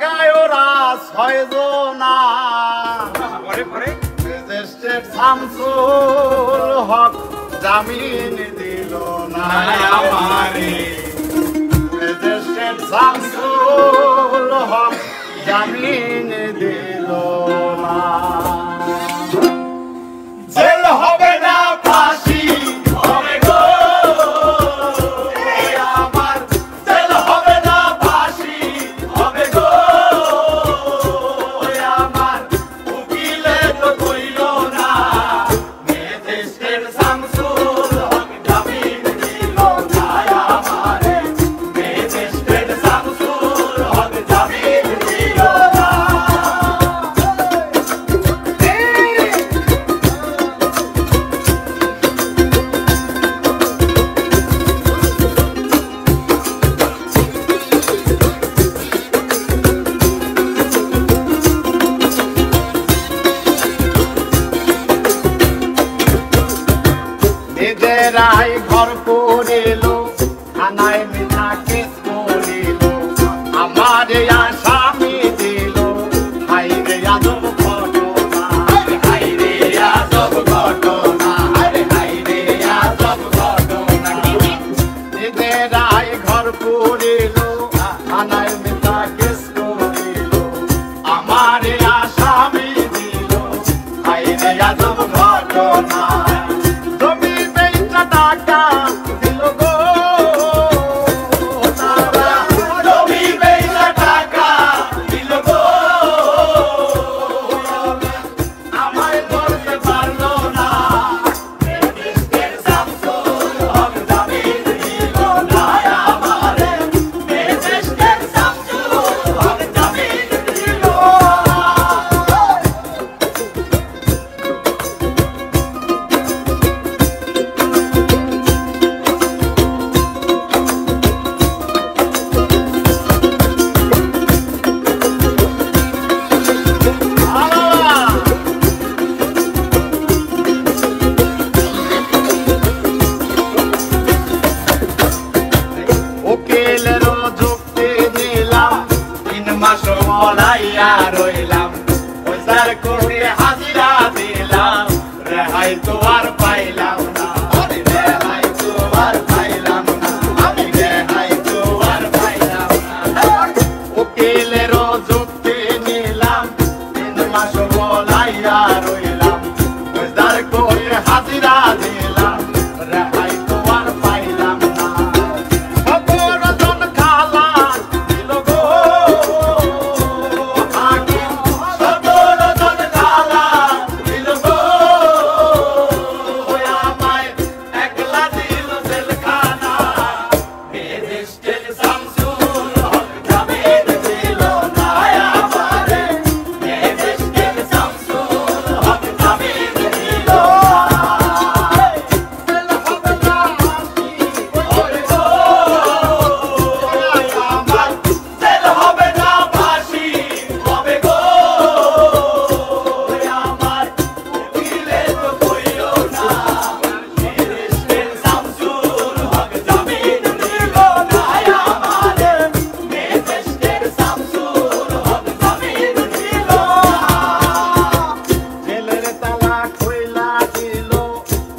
জায়গায় ওরা 6 জনা ম্যাজিস্ট্রেট শামসুল হক জামিন দিল না আমারে ম্যাজিস্ট্রেট শামসুল হক জামিন দিল না জেল হবে না ফাঁসি হবে গো আমার জেল হবে না ফাঁসি হবে গো আমার উকিলে তো কইল না ম্যাজিস্ট্রেট শামসুল হক জামিন দিল না আমারে ম্যাজিস্ট্রেট শামসুল হক জামিন দিল না নিজেরাই ঘর করিল থানায় মিথ্যা কেস করিল আমার আসামি দিল হাইরে আজব ঘটনা হাইরে আজব ঘটনা হাইরে আজব ঘটনা নিজেরাই ঘর করিল থানায় মিথ্যা কেস করিল আমার আসামি দিল হাইরে আজব ঘটনা রইলাম পয়সার করে হাজিরা দিলাম রেহাই তো আর পাইলাম না রেহাই তো আর পাইলাম না আমি রেহাই তো আর পাইলাম না উকিলের যুক্তি নিলাম 3 মাস বলাইয়া রইলাম পয়সার করে হাজিরা দিলাম রেহাই তো আর পাইলাম না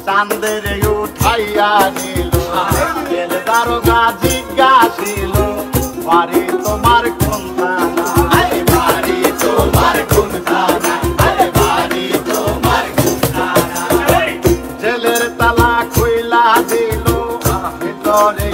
চাঁদের উঠাইয়া নিল দারোগা জিজ্ঞাসিল বাড়ি তোমার কোন থানা বাড়ি তোমার কোন থানা বাড়ি তোমার কোন থানা জেলের তালা খুইলা দিল ভিতরে